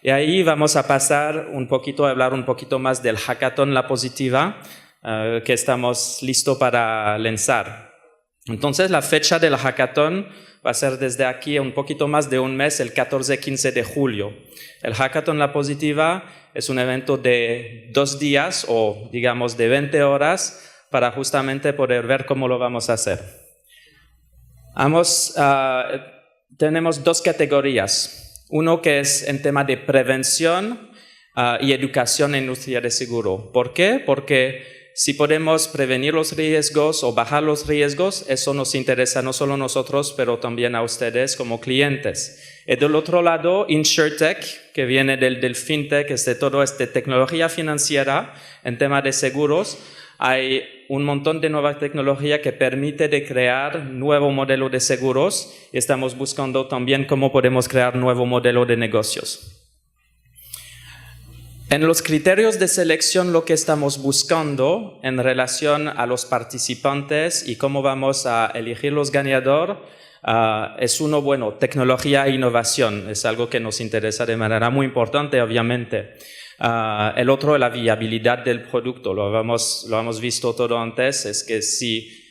Y ahí vamos a pasar a hablar un poquito más del Hackathon La Positiva, que estamos listos para lanzar. Entonces, la fecha del Hackathon va a ser desde aquí a un poquito más de un mes, el 14-15 de julio. El Hackathon La Positiva es un evento de 2 días o, digamos, de 20 horas para justamente poder ver cómo lo vamos a hacer. Tenemos 2 categorías. Uno que es en tema de prevención y educación en industria de seguro. ¿Por qué? Porque si podemos prevenir los riesgos o bajar los riesgos, eso nos interesa no solo a nosotros, pero también a ustedes como clientes. Y del otro lado, InsurTech, que viene del FinTech, es de todo tecnología financiera en tema de seguros. Hay un montón de nueva tecnología que permite de crear nuevo modelo de seguros y estamos buscando también cómo podemos crear nuevo modelo de negocios. En los criterios de selección, lo que estamos buscando en relación a los participantes y cómo vamos a elegir los ganadores, es uno, bueno, tecnología e innovación. Es algo que nos interesa de manera muy importante, obviamente. El otro, la viabilidad del producto. Lo hemos visto todo antes. Es que si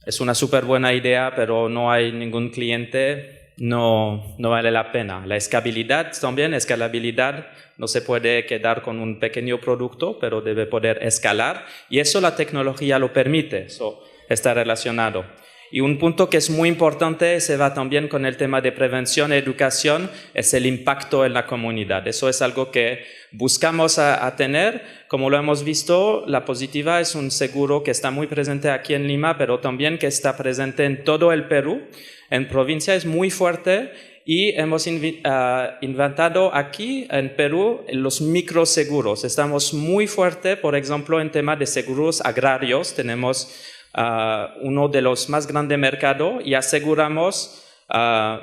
es una súper buena idea, pero no hay ningún cliente, no vale la pena. La escalabilidad también, escalabilidad. No se puede quedar con un pequeño producto, pero debe poder escalar. Y eso la tecnología lo permite. Eso está relacionado. Y un punto que es muy importante, se va también con el tema de prevención e educación, es el impacto en la comunidad. Eso es algo que buscamos a tener. Como lo hemos visto, La Positiva es un seguro que está muy presente aquí en Lima, pero también que está presente en todo el Perú. En provincia es muy fuerte y hemos inventado aquí en Perú los microseguros. Estamos muy fuertes, por ejemplo, en tema de seguros agrarios. Tenemos uno de los más grandes mercados y aseguramos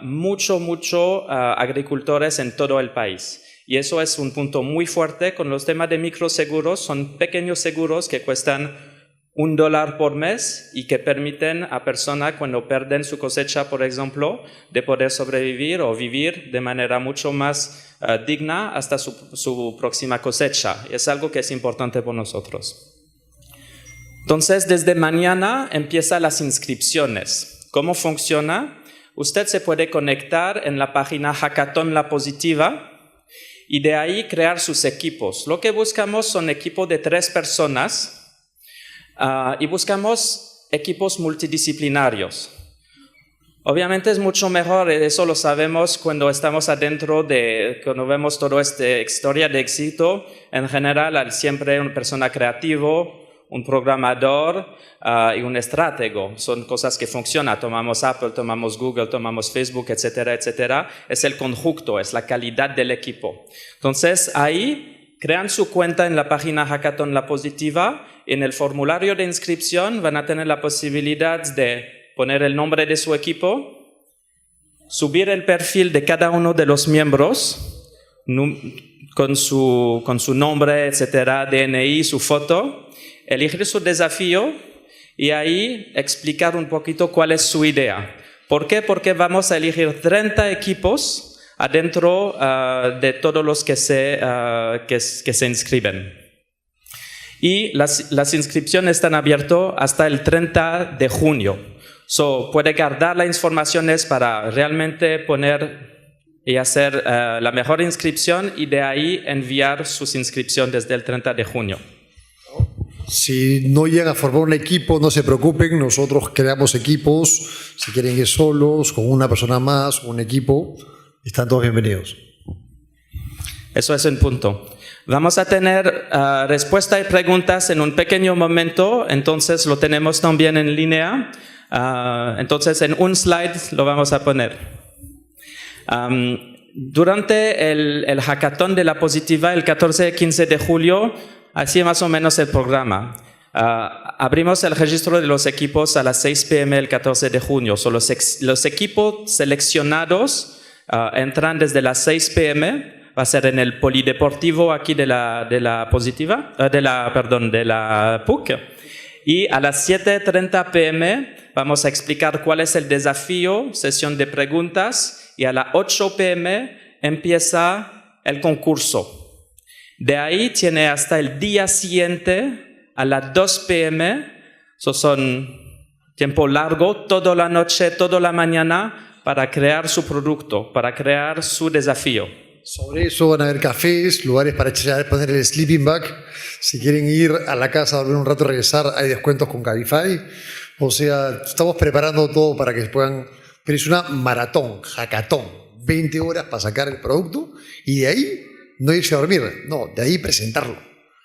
mucho agricultores en todo el país. Y eso es un punto muy fuerte. Con los temas de microseguros, son pequeños seguros que cuestan $1 por mes y que permiten a personas cuando pierden su cosecha, por ejemplo, de poder sobrevivir o vivir de manera mucho más digna hasta su próxima cosecha. Y es algo que es importante para nosotros. Entonces, desde mañana empiezan las inscripciones. ¿Cómo funciona? Usted se puede conectar en la página Hackathon La Positiva y de ahí crear sus equipos. Lo que buscamos son equipos de 3 personas y buscamos equipos multidisciplinarios. Obviamente es mucho mejor, eso lo sabemos cuando estamos adentro cuando vemos toda esta historia de éxito. En general, hay siempre una persona creativa, un programador y un estratego. Son cosas que funcionan. Tomamos Apple, tomamos Google, tomamos Facebook, etcétera, etcétera. Es el conjunto, es la calidad del equipo. Entonces, ahí crean su cuenta en la página Hackathon La Positiva. En el formulario de inscripción van a tener la posibilidad de poner el nombre de su equipo, subir el perfil de cada uno de los miembros con su nombre, etcétera, DNI, su foto, elegir su desafío y ahí explicar un poquito cuál es su idea. ¿Por qué? Porque vamos a elegir 30 equipos adentro de todos los que se inscriben. Y las inscripciones están abiertas hasta el 30 de junio. Puede guardar las informaciones para realmente poner y hacer la mejor inscripción y de ahí enviar sus inscripciones desde el 30 de junio. Si no llegan a formar un equipo, no se preocupen, nosotros creamos equipos, si quieren ir solos, con una persona más, un equipo, están todos bienvenidos. Eso es un punto. Vamos a tener respuestas y preguntas en un pequeño momento, entonces lo tenemos también en línea. Entonces en un slide lo vamos a poner. Durante el hackathon de La Positiva, el 14-15 de julio, así más o menos el programa. Abrimos el registro de los equipos a las 6 p.m. el 14 de junio. Los equipos seleccionados entran desde las 6 p.m. Va a ser en el polideportivo aquí de la PUC. Y a las 7:30 p.m. vamos a explicar cuál es el desafío, sesión de preguntas. Y a las 8 p.m. empieza el concurso. De ahí tiene hasta el día siguiente a las 2 p.m. Eso son tiempo largo, toda la noche, toda la mañana, para crear su producto, para crear su desafío. Sobre eso van a haber cafés, lugares para poner el sleeping bag. Si quieren ir a la casa, dormir un rato y regresar, hay descuentos con Cabify. O sea, estamos preparando todo para que puedan... Pero es una maratón, hackathon, 20 horas para sacar el producto y de ahí no irse a dormir, no, de ahí presentarlo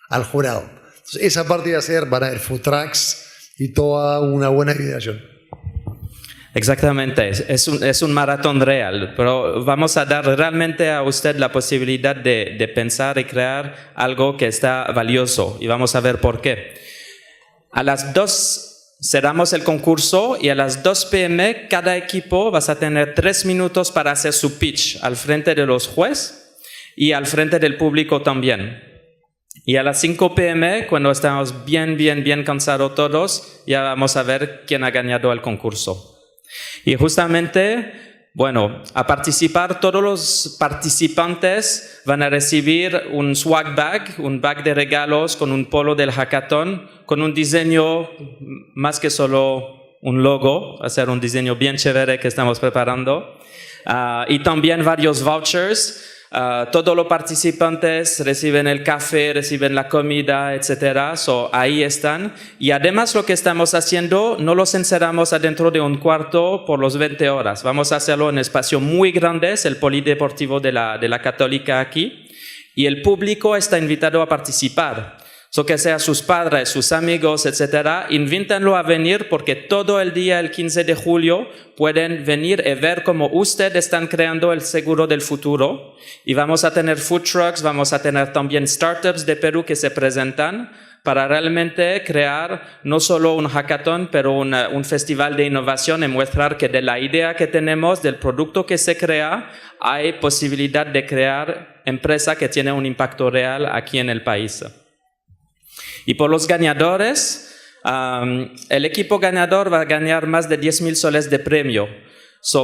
al jurado. Entonces, esa parte va a ser, van a haber food trucks y toda una buena ideación. Exactamente, es un maratón real, pero vamos a dar realmente a usted la posibilidad de pensar y crear algo que está valioso y vamos a ver por qué. A las 2 cerramos el concurso y a las 2 p.m. cada equipo vas a tener 3 minutos para hacer su pitch al frente de los jueces y al frente del público también. Y a las 5 p.m., cuando estamos bien cansados todos, ya vamos a ver quién ha ganado el concurso. Y justamente, bueno, a participar, todos los participantes van a recibir un swag bag, un bag de regalos con un polo del hackathon, con un diseño más que solo un logo, va a ser un diseño bien chévere que estamos preparando. Y también varios vouchers. Todos los participantes reciben el café, reciben la comida, etc. Ahí están. Y además lo que estamos haciendo, no los encerramos adentro de un cuarto por los 20 horas. Vamos a hacerlo en un espacio muy grande, es el polideportivo de la Católica aquí. Y el público está invitado a participar. Que sea sus padres, sus amigos, etc., invítenlo a venir porque todo el día, el 15 de julio, pueden venir y ver cómo ustedes están creando el seguro del futuro. Y vamos a tener food trucks, vamos a tener también startups de Perú que se presentan para realmente crear no solo un hackathon, pero un festival de innovación y mostrar que de la idea que tenemos, del producto que se crea, hay posibilidad de crear empresa que tiene un impacto real aquí en el país. Y por los ganadores, el equipo ganador va a ganar más de 10,000 soles de premio.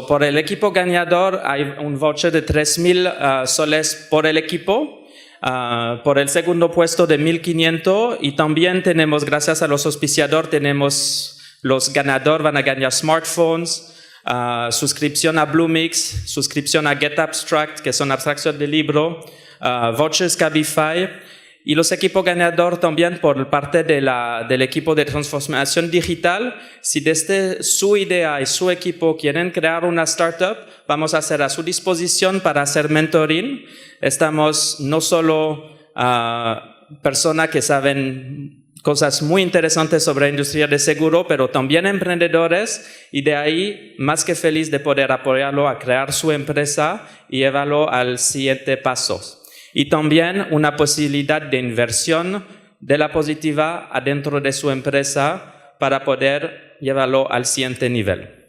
Por el equipo ganador hay un voucher de 3,000 soles por el equipo. Por el segundo puesto de 1,500 y también tenemos, gracias a los auspiciadores, los ganadores van a ganar smartphones, suscripción a Bluemix, suscripción a Get Abstract, que son abstracciones de libro, vouchers Cabify. Y los equipos ganadores también por parte del equipo de transformación digital. Si desde su idea y su equipo quieren crear una startup, vamos a hacer a su disposición para hacer mentoring. Estamos no solo personas que saben cosas muy interesantes sobre la industria de seguro, pero también emprendedores y de ahí más que feliz de poder apoyarlo a crear su empresa y llevarlo al siguiente paso. Y también una posibilidad de inversión de la positiva adentro de su empresa para poder llevarlo al siguiente nivel.